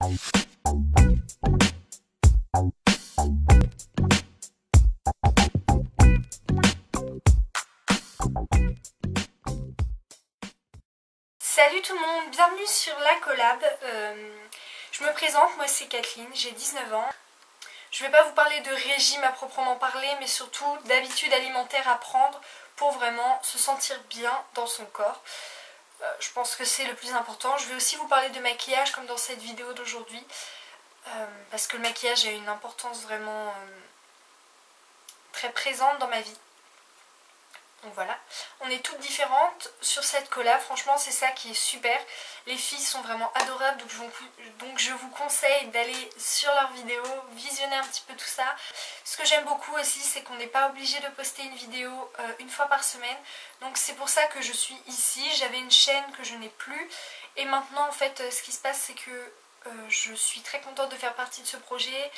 Salut tout le monde, bienvenue sur la collab. Je me présente, moi c'est Kathleen, j'ai 19 ans. Je ne vais pas vous parler de régime à proprement parler, mais surtout d'habitudes alimentaires à prendre pour vraiment se sentir bien dans son corps. Je pense que c'est le plus important. Je vais aussi vous parler de maquillage comme dans cette vidéo d'aujourd'hui, parce que le maquillage a une importance vraiment très présente dans ma vie. Donc voilà, on est toutes différentes sur cette collab, franchement c'est ça qui est super. Les filles sont vraiment adorables, donc je vous conseille d'aller sur leurs vidéos, visionner un petit peu tout ça. Ce que j'aime beaucoup aussi, c'est qu'on n'est pas obligé de poster une vidéo une fois par semaine. Donc c'est pour ça que je suis ici, j'avais une chaîne que je n'ai plus. Et maintenant en fait ce qui se passe c'est que je suis très contente de faire partie de ce projet.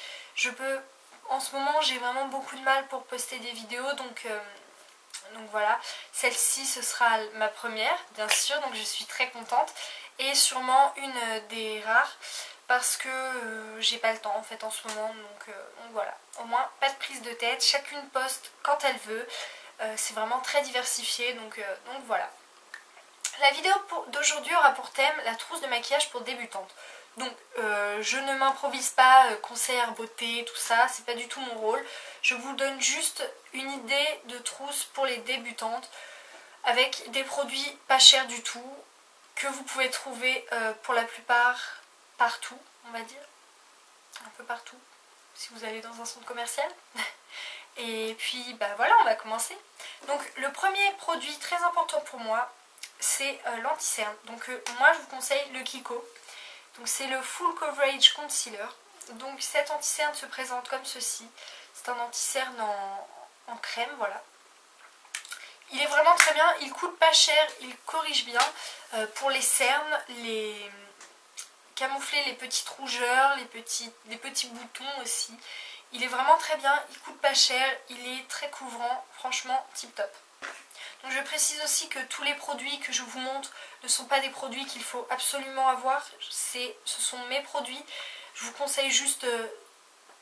En ce moment j'ai vraiment beaucoup de mal pour poster des vidéos, donc voilà, celle-ci ce sera ma première bien sûr, donc je suis très contente et sûrement une des rares parce que j'ai pas le temps en fait en ce moment, donc voilà, au moins pas de prise de tête, chacune poste quand elle veut, c'est vraiment très diversifié, donc voilà. La vidéo d'aujourd'hui aura pour thème la trousse de maquillage pour débutantes. Donc je ne m'improvise pas conseillère beauté, tout ça, c'est pas du tout mon rôle. Je vous donne juste une idée de trousse pour les débutantes avec des produits pas chers du tout que vous pouvez trouver pour la plupart partout, on va dire. Un peu partout, si vous allez dans un centre commercial. Et puis bah voilà, on va commencer. Donc le premier produit très important pour moi, c'est l'anti-cerne. Donc moi je vous conseille le Kiko. Donc c'est le Full Coverage Concealer. Donc cet anti-cerne se présente comme ceci. C'est un anti-cerne en crème, voilà. Il est vraiment très bien, il coûte pas cher, il corrige bien pour les cernes, camoufler les petites rougeurs, les petits boutons aussi. Il est vraiment très bien, il coûte pas cher, il est très couvrant, franchement tip top. Donc je précise aussi que tous les produits que je vous montre ne sont pas des produits qu'il faut absolument avoir, ce sont mes produits. Je vous conseille juste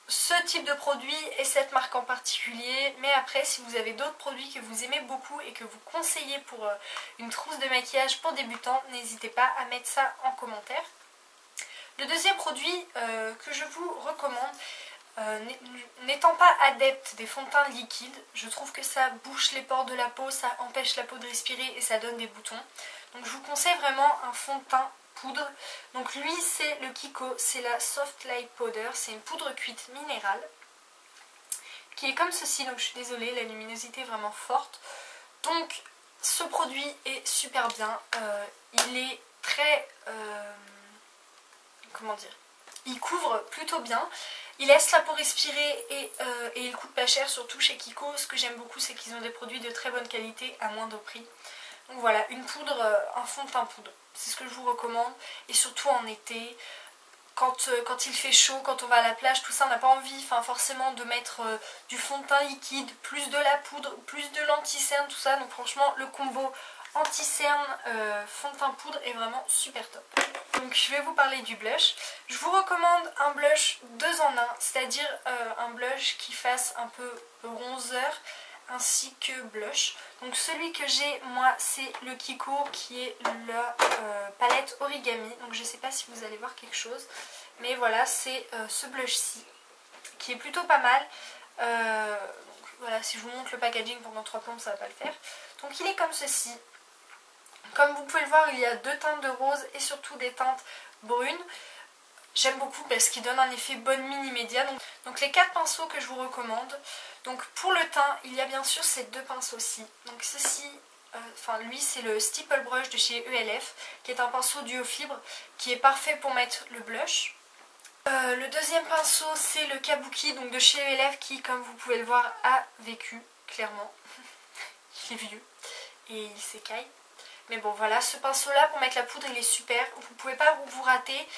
ce type de produit et cette marque en particulier, mais après si vous avez d'autres produits que vous aimez beaucoup et que vous conseillez pour une trousse de maquillage pour débutants, n'hésitez pas à mettre ça en commentaire. Le deuxième produit que je vous recommande, n'étant pas adepte des fonds de teint liquides, je trouve que ça bouche les pores de la peau, ça empêche la peau de respirer et ça donne des boutons. Donc je vous conseille vraiment un fond de teint poudre. Donc lui c'est le Kiko, c'est la Soft Light Powder, c'est une poudre cuite minérale qui est comme ceci, donc je suis désolée, la luminosité est vraiment forte. Donc ce produit est super bien, il est très... comment dire, il couvre plutôt bien, il laisse la peau respirer et il coûte pas cher, surtout chez Kiko. Ce que j'aime beaucoup c'est qu'ils ont des produits de très bonne qualité à moindre prix. Donc voilà, une poudre, un fond de teint poudre, c'est ce que je vous recommande. Et surtout en été, quand il fait chaud, quand on va à la plage, tout ça, on n'a pas envie forcément de mettre du fond de teint liquide, plus de la poudre, plus de l'anti-cerne, tout ça. Donc franchement, le combo anti-cerne, fond de teint poudre est vraiment super top. Donc je vais vous parler du blush. Je vous recommande un blush 2 en 1, c'est-à-dire un blush qui fasse un peu bronzer ainsi que blush. Donc celui que j'ai moi c'est le Kiko qui est la palette Origami. Donc je sais pas si vous allez voir quelque chose, mais voilà, c'est ce blush-ci qui est plutôt pas mal. Donc voilà, si je vous montre le packaging pendant 3 plombes ça va pas le faire. Donc il est comme ceci. Comme vous pouvez le voir, il y a 2 teintes de rose et surtout des teintes brunes. J'aime beaucoup parce qu'il donne un effet bonne mine immédiat. Donc les 4 pinceaux que je vous recommande. Donc pour le teint, il y a bien sûr ces 2 pinceaux-ci. Donc ceci, lui c'est le Stipple Brush de chez ELF, qui est un pinceau duo fibre qui est parfait pour mettre le blush. Le deuxième pinceau c'est le Kabuki donc de chez ELF qui, comme vous pouvez le voir, a vécu, clairement. Il est vieux et il s'écaille. Mais bon voilà, ce pinceau là pour mettre la poudre il est super, vous pouvez pas vous rater,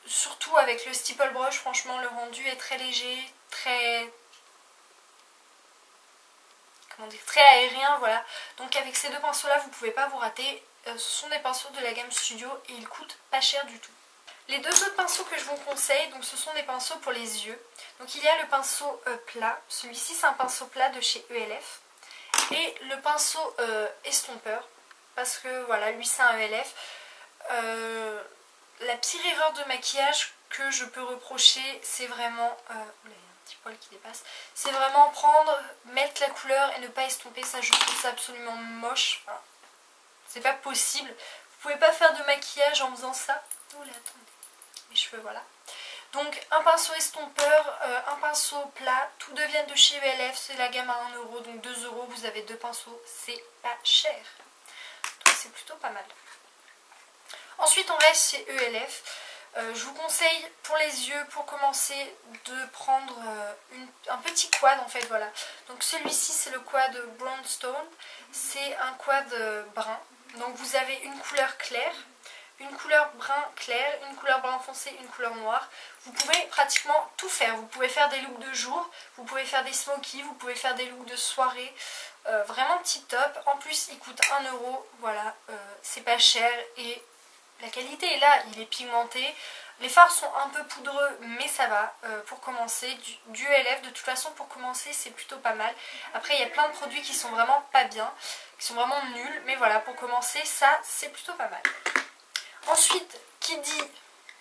surtout avec le Stipple Brush, franchement le rendu est très léger, très aérien, voilà. Donc avec ces 2 pinceaux là vous pouvez pas vous rater, ce sont des pinceaux de la gamme Studio et ils coûtent pas cher du tout. Les deux autres pinceaux que je vous conseille, donc ce sont des pinceaux pour les yeux. Donc il y a le pinceau plat, celui-ci c'est un pinceau plat de chez ELF. Et le pinceau estompeur, parce que voilà, lui c'est un ELF. La pire erreur de maquillage que je peux reprocher, c'est vraiment... oula, il y a un petit poil qui dépasse. C'est vraiment prendre, mettre la couleur et ne pas estomper. Ça, je trouve ça absolument moche. Enfin, c'est pas possible. Vous pouvez pas faire de maquillage en faisant ça. Oula, attendez. Mes cheveux, voilà. Donc un pinceau estompeur, un pinceau plat, tous deux viennent de chez ELF, c'est la gamme à 1 €, donc 2 €, vous avez deux pinceaux, c'est pas cher. Donc c'est plutôt pas mal. Ensuite on reste chez ELF. Je vous conseille pour les yeux, pour commencer, de prendre un petit quad en fait, voilà. Donc celui-ci c'est le quad Brownstone, c'est un quad brun. Donc vous avez une couleur claire, une couleur brun clair, une couleur brun foncé, une couleur noire. Vous pouvez pratiquement tout faire. Vous pouvez faire des looks de jour, vous pouvez faire des smokies, vous pouvez faire des looks de soirée. Vraiment tip top. En plus, il coûte 1 €. Voilà, c'est pas cher et la qualité est là. Il est pigmenté. Les fards sont un peu poudreux, mais ça va. Pour commencer, du ELF, de toute façon, pour commencer, c'est plutôt pas mal. Après, il y a plein de produits qui sont vraiment pas bien, qui sont vraiment nuls. Mais voilà, pour commencer, ça, c'est plutôt pas mal. Ensuite, qui dit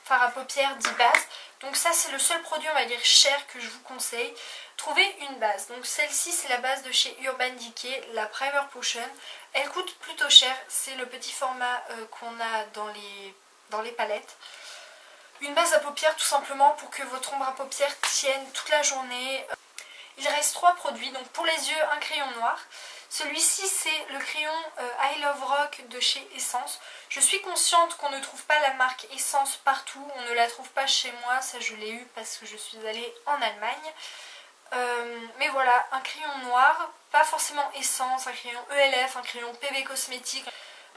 fard à paupières dit base. Donc ça c'est le seul produit on va dire cher que je vous conseille. Trouvez une base. Donc celle-ci c'est la base de chez Urban Decay, la Primer Potion. Elle coûte plutôt cher. C'est le petit format qu'on a dans les palettes. Une base à paupières tout simplement pour que votre ombre à paupières tienne toute la journée. Il reste 3 produits. Donc pour les yeux, un crayon noir. Celui-ci c'est le crayon I Love Rock de chez Essence. Je suis consciente qu'on ne trouve pas la marque Essence partout. On ne la trouve pas chez moi. Ça je l'ai eu parce que je suis allée en Allemagne. Mais voilà, un crayon noir. Pas forcément Essence, un crayon ELF, un crayon PB Cosmétique.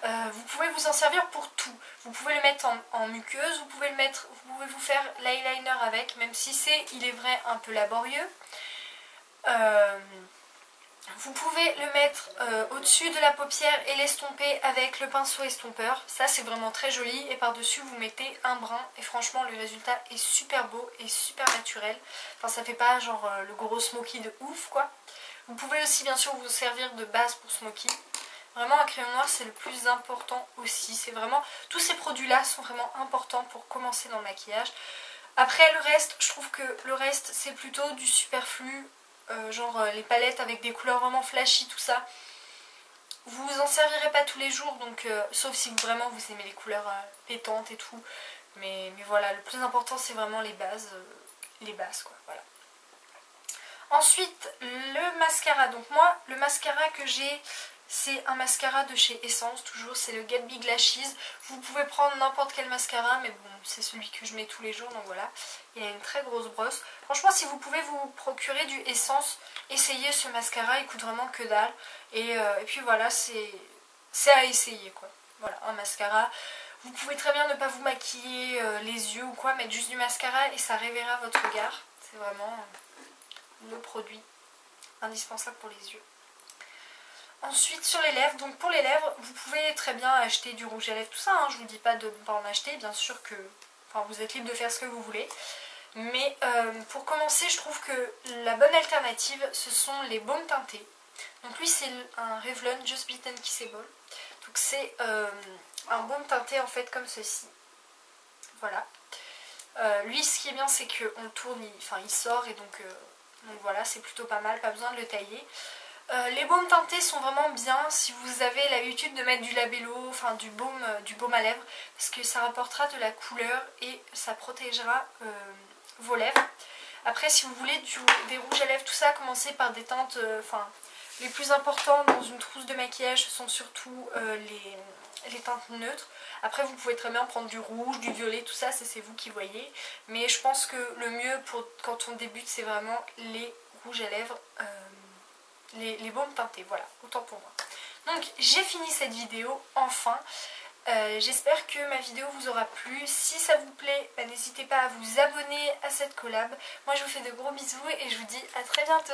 Vous pouvez vous en servir pour tout. Vous pouvez le mettre en muqueuse. Vous pouvez vous faire l'eyeliner avec. Même si c'est, il est vrai, un peu laborieux. Vous pouvez le mettre au-dessus de la paupière et l'estomper avec le pinceau estompeur. Ça c'est vraiment très joli. Et par-dessus vous mettez un brin. Et franchement le résultat est super beau et super naturel. Enfin ça fait pas genre le gros smoky de ouf quoi. Vous pouvez aussi bien sûr vous servir de base pour smoky. Vraiment un crayon noir c'est le plus important aussi. C'est vraiment, tous ces produits là sont vraiment importants pour commencer dans le maquillage. Après le reste, je trouve que le reste c'est plutôt du superflu. Genre les palettes avec des couleurs vraiment flashy, tout ça. Vous vous en servirez pas tous les jours, donc sauf si vraiment vous aimez les couleurs pétantes et tout. Mais voilà, le plus important c'est vraiment les bases quoi, voilà. Ensuite, le mascara. Donc moi, le mascara que j'ai, c'est un mascara de chez Essence, toujours, c'est le Get Big Lashes. Vous pouvez prendre n'importe quel mascara, mais bon, c'est celui que je mets tous les jours, donc voilà. Il a une très grosse brosse. Franchement, si vous pouvez vous procurer du Essence, essayez ce mascara, il coûte vraiment que dalle. Et puis voilà, c'est à essayer, quoi. Voilà, un mascara. Vous pouvez très bien ne pas vous maquiller les yeux ou quoi, mettre juste du mascara et ça révélera votre regard. C'est vraiment le produit indispensable pour les yeux. Ensuite sur les lèvres, donc pour les lèvres vous pouvez très bien acheter du rouge à lèvres, tout ça, hein. Je vous dis pas de ne pas en acheter, bien sûr que vous êtes libre de faire ce que vous voulez. Mais pour commencer je trouve que la bonne alternative ce sont les baumes teintés. Donc lui c'est un Revlon Just Bitten Kissable. Donc c'est un baume teinté en fait comme ceci. Voilà. Lui ce qui est bien c'est qu'on le tourne, il sort et donc voilà c'est plutôt pas mal, pas besoin de le tailler. Les baumes teintés sont vraiment bien si vous avez l'habitude de mettre du labello, enfin du baume à lèvres, parce que ça rapportera de la couleur et ça protégera vos lèvres. Après si vous voulez des rouges à lèvres, tout ça, commencez par des teintes, les plus importants dans une trousse de maquillage ce sont surtout les teintes neutres. Après vous pouvez très bien prendre du rouge, du violet, tout ça, c'est vous qui voyez. Mais je pense que le mieux quand on débute c'est vraiment les rouges à lèvres, les baumes teintés, voilà, autant pour moi. Donc j'ai fini cette vidéo, enfin. J'espère que ma vidéo vous aura plu. Si ça vous plaît, n'hésitez pas à vous abonner à cette collab. Moi je vous fais de gros bisous et je vous dis à très bientôt.